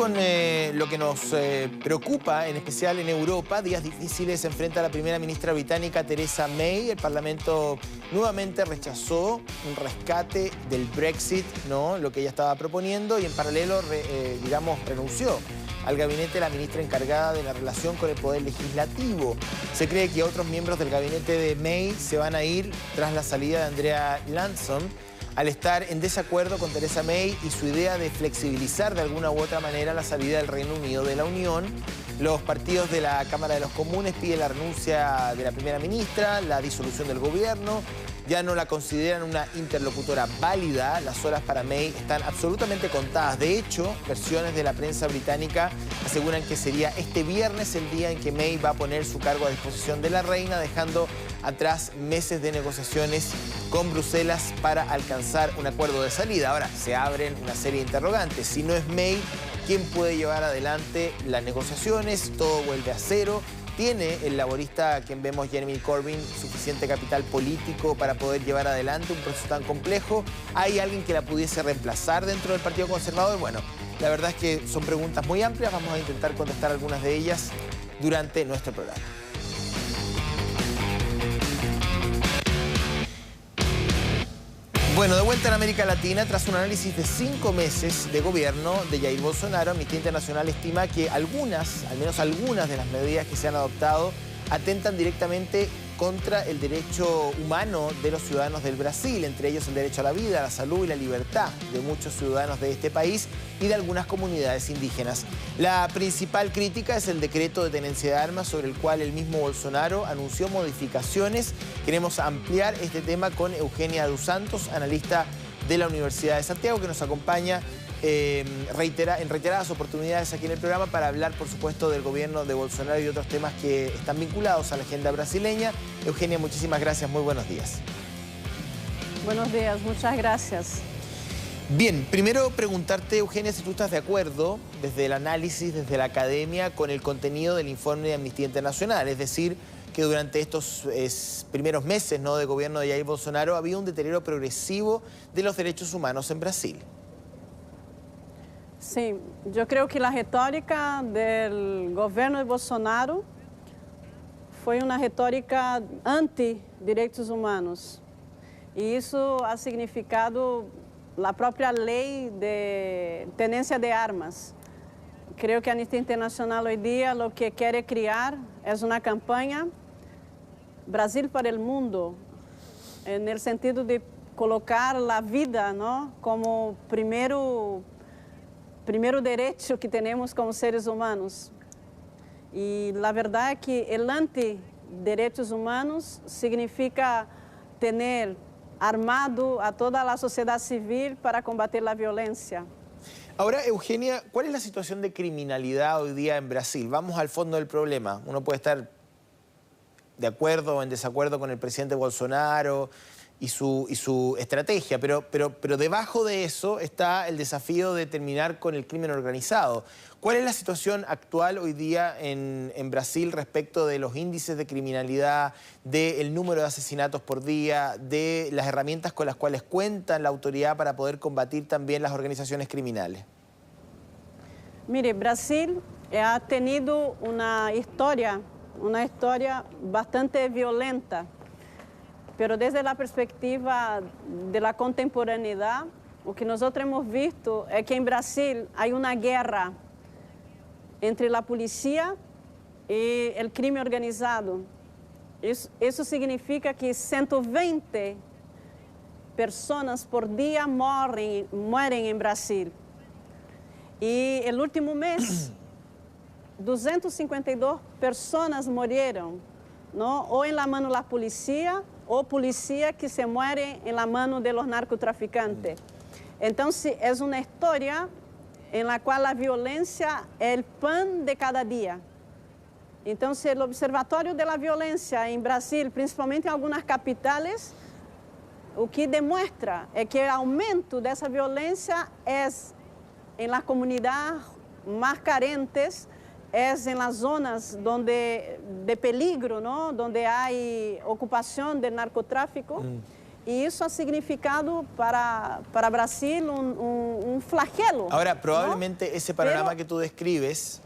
con lo que nos preocupa, en especial en Europa. Días difíciles se enfrenta la primera ministra británica Theresa May. El Parlamento nuevamente rechazó un rescate del Brexit, ¿no? Lo que ella estaba proponiendo, y en paralelo, renunció al gabinete de la ministra encargada de la relación con el poder legislativo. Se cree que otros miembros del gabinete de May se van a ir tras la salida de Andrea Leadsom, al estar en desacuerdo con Theresa May y su idea de flexibilizar de alguna u otra manera la salida del Reino Unido de la Unión. Los partidos de la Cámara de los Comunes piden la renuncia de la primera ministra, la disolución del gobierno. Ya no la consideran una interlocutora válida. Las horas para May están absolutamente contadas. De hecho, versiones de la prensa británica aseguran que sería este viernes el día en que May va a poner su cargo a disposición de la reina, dejando atrás meses de negociaciones con Bruselas para alcanzar un acuerdo de salida. Ahora, se abren una serie de interrogantes. Si no es May, ¿quién puede llevar adelante las negociaciones? Todo vuelve a cero. ¿Tiene el laborista a quien vemos, Jeremy Corbyn, suficiente capital político para poder llevar adelante un proceso tan complejo? ¿Hay alguien que la pudiese reemplazar dentro del Partido Conservador? Bueno, la verdad es que son preguntas muy amplias. Vamos a intentar contestar algunas de ellas durante nuestro programa. Bueno, de vuelta en América Latina, tras un análisis de 5 meses de gobierno de Jair Bolsonaro, Amnistía Internacional estima que al menos algunas de las medidas que se han adoptado atentan directamente contra el derecho humano de los ciudadanos del Brasil, entre ellos el derecho a la vida, a la salud y la libertad de muchos ciudadanos de este país y de algunas comunidades indígenas. La principal crítica es el decreto de tenencia de armas, sobre el cual el mismo Bolsonaro anunció modificaciones. Queremos ampliar este tema con Eugenia dos Santos, analista de la Universidad de Santiago, que nos acompaña en reiteradas oportunidades aquí en el programa para hablar, por supuesto, del gobierno de Bolsonaro y otros temas que están vinculados a la agenda brasileña. Eugenia, muchísimas gracias, muy buenos días. Buenos días, muchas gracias. Bien, primero preguntarte, Eugenia, si tú estás de acuerdo, desde el análisis, desde la academia, con el contenido del informe de Amnistía Internacional, es decir, que durante estos primeros meses, ¿no?, de gobierno de Jair Bolsonaro había un deterioro progresivo de los derechos humanos en Brasil. Sí, yo creo que la retórica del gobierno de Bolsonaro fue una retórica anti-derechos humanos. Y eso ha significado la propia ley de tenencia de armas. Creo que Amnistía Internacional hoy día lo que quiere crear es una campaña Brasil para el mundo, en el sentido de colocar la vida, ¿no?, como primero derecho que tenemos como seres humanos. Y la verdad es que el anti-derechos humanos significa tener armado a toda la sociedad civil para combatir la violencia. Ahora, Eugenia, ¿cuál es la situación de criminalidad hoy día en Brasil? Vamos al fondo del problema. Uno puede estar de acuerdo o en desacuerdo con el presidente Bolsonaro y su estrategia, pero debajo de eso está el desafío de terminar con el crimen organizado. ¿Cuál es la situación actual hoy día en Brasil respecto de los índices de criminalidad, del número de asesinatos por día, de las herramientas con las cuales cuenta la autoridad para poder combatir también las organizaciones criminales? Mire, Brasil ha tenido una historia bastante violenta. Pero desde la perspectiva de la contemporaneidad, lo que nosotros hemos visto es que en Brasil hay una guerra entre la policía y el crimen organizado. Eso significa que 120 personas por día mueren en Brasil. Y el último mes, 252 personas murieron, ¿no?, o en la mano de la policía o policía que se muere en la mano de los narcotraficantes. Entonces, es una historia en la cual la violencia es el pan de cada día. Entonces, el Observatorio de la Violencia en Brasil, principalmente en algunas capitales, o que demuestra es que el aumento de esa violencia es en las comunidades más carentes, es en las zonas de peligro, ¿no?, donde hay ocupación del narcotráfico. y eso ha significado para Brasil un flagelo. Ahora, probablemente, ¿no? Ese panorama que tú describes,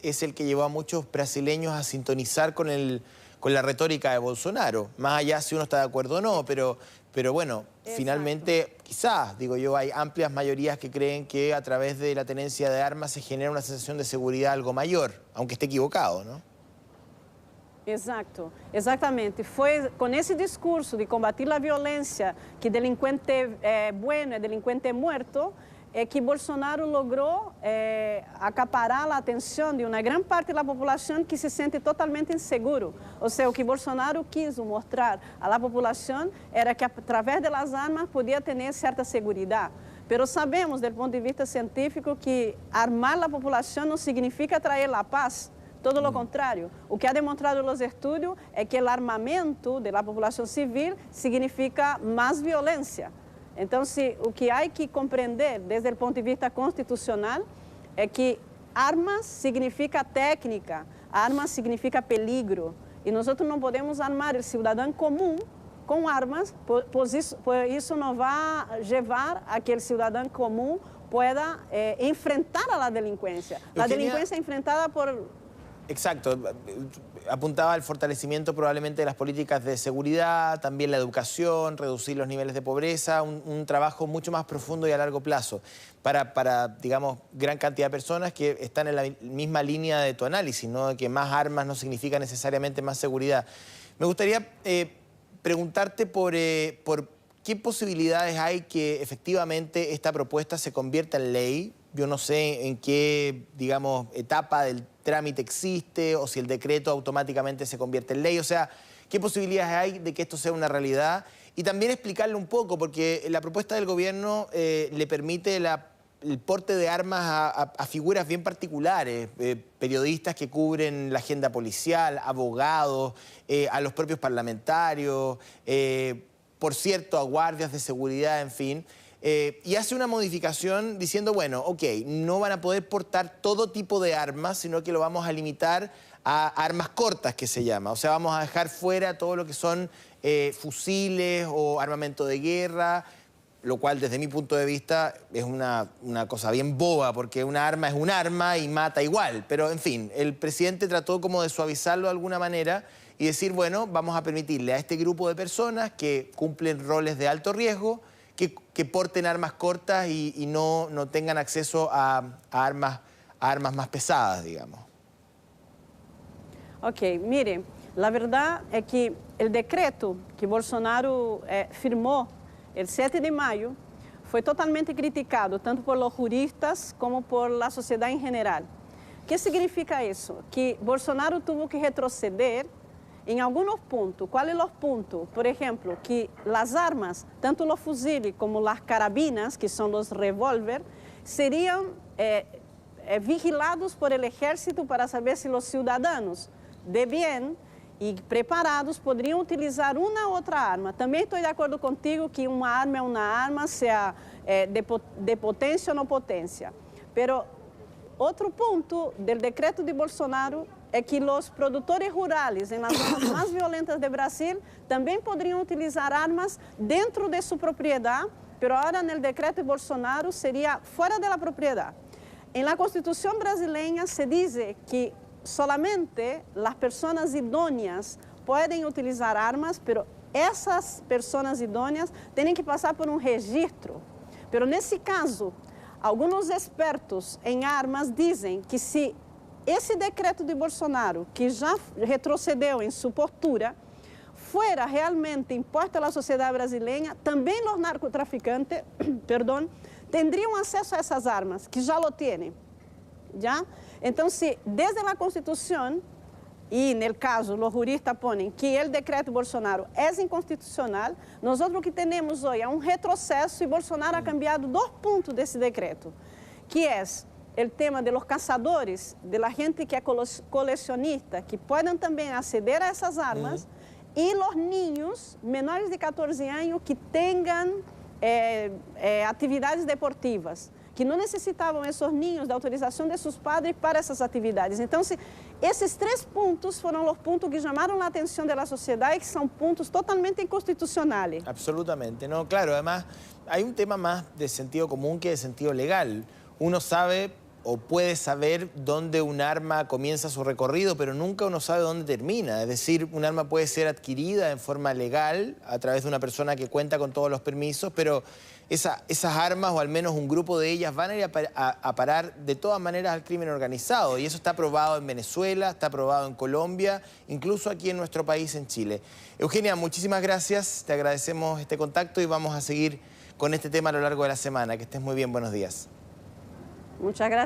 es el que llevó a muchos brasileños a sintonizar con la retórica de Bolsonaro. Más allá si uno está de acuerdo o no, pero bueno, exacto. Finalmente, quizás, digo yo, hay amplias mayorías que creen que a través de la tenencia de armas se genera una sensación de seguridad algo mayor, aunque esté equivocado, ¿no? Exato, exatamente. Foi com esse discurso de combater a violência, que delinquente é bueno, delinquente é morto, que Bolsonaro logrou acaparar a atenção de uma grande parte da população que se sente totalmente inseguro. Ou seja, o que Bolsonaro quis mostrar à população era que, através das armas, podia ter certa segurança. Mas sabemos, do ponto de vista científico, que armar a população não significa trazer a paz. Todo lo contrário. O que ha demonstrado os estudos é que o armamento da população civil significa mais violência. Então, o que há que compreender desde o ponto de vista constitucional é que armas significa técnica, armas significa peligro. E nós não podemos armar o cidadão comum com armas, pois isso não vai levar a que o cidadão comum pueda enfrentar a delinquência. A delinquência é enfrentada por... Exacto, apuntaba al fortalecimiento probablemente de las políticas de seguridad, también la educación, reducir los niveles de pobreza, un trabajo mucho más profundo y a largo plazo para, digamos, gran cantidad de personas que están en la misma línea de tu análisis, ¿no? Que más armas no significa necesariamente más seguridad. Me gustaría preguntarte por qué posibilidades hay que efectivamente esta propuesta se convierta en ley. Yo no sé en qué, digamos, etapa del trámite existe o si el decreto automáticamente se convierte en ley. O sea, ¿qué posibilidades hay de que esto sea una realidad? Y también explicarle un poco, porque la propuesta del gobierno le permite el porte de armas a figuras bien particulares, periodistas que cubren la agenda policial, abogados, a los propios parlamentarios, por cierto, a guardias de seguridad, en fin. Y hace una modificación diciendo, bueno, ok, no van a poder portar todo tipo de armas, sino que lo vamos a limitar a armas cortas, que se llama. O sea, vamos a dejar fuera todo lo que son fusiles o armamento de guerra, lo cual desde mi punto de vista es una cosa bien boba, porque una arma es un arma y mata igual. Pero, en fin, el presidente trató como de suavizarlo de alguna manera y decir, bueno, vamos a permitirle a este grupo de personas que cumplen roles de alto riesgo que porten armas cortas y no tengan acceso a armas más pesadas, digamos. Ok, mire, la verdad es que el decreto que Bolsonaro firmó el 7 de mayo fue totalmente criticado, tanto por los juristas como por la sociedad en general. ¿Qué significa eso? Que Bolsonaro tuvo que retroceder em alguns pontos. Quais são os pontos? Por exemplo, que as armas, tanto os fuziles como as carabinas, que são os revólver, seriam vigilados por el ejército para saber se os cidadãos de bem e preparados poderiam utilizar uma ou outra arma. Também estou de acordo contigo que uma arma é uma arma, seja de potência ou não potência. Pero outro ponto do decreto de Bolsonaro é que os produtores rurais, nas zonas mais violentas do Brasil, também poderiam utilizar armas dentro de sua propriedade, mas agora no decreto de Bolsonaro seria fora da propriedade. Em la Constituição brasileira se diz que solamente as pessoas idôneas podem utilizar armas, mas essas pessoas idôneas têm que passar por um registro. Mas nesse caso, alguns expertos em armas dizem que se esse decreto de Bolsonaro, que já retrocedeu em sua postura, fuera realmente imposto à sociedade brasileira, também os narcotraficantes, teriam acesso a essas armas, que já lo têm. ¿Ya? Então, se desde a Constituição, e no caso, os juristas põem que o decreto de Bolsonaro é inconstitucional, nós o que temos hoje é um retrocesso e Bolsonaro ha cambiado 2 pontos desse decreto, que é o tema de los caçadores, de la gente que é colecionista, que podem também aceder a essas armas, e os niños menores de 14 anos que tenham atividades deportivas, que não necessitavam esses niños da autorização de seus padres para essas atividades. Então, esses 3 pontos foram os pontos que chamaram a atenção da sociedade, que são pontos totalmente inconstitucionais. Absolutamente, no, claro, además hay un tema más de sentido común que de sentido legal. Uno sabe o puede saber dónde un arma comienza su recorrido, pero nunca uno sabe dónde termina. Es decir, un arma puede ser adquirida en forma legal a través de una persona que cuenta con todos los permisos, pero esas armas, o al menos un grupo de ellas, van a ir a parar de todas maneras al crimen organizado. Y eso está probado en Venezuela, está probado en Colombia, incluso aquí en nuestro país, en Chile. Eugenia, muchísimas gracias, te agradecemos este contacto y vamos a seguir con este tema a lo largo de la semana. Que estés muy bien, buenos días. Muchas gracias.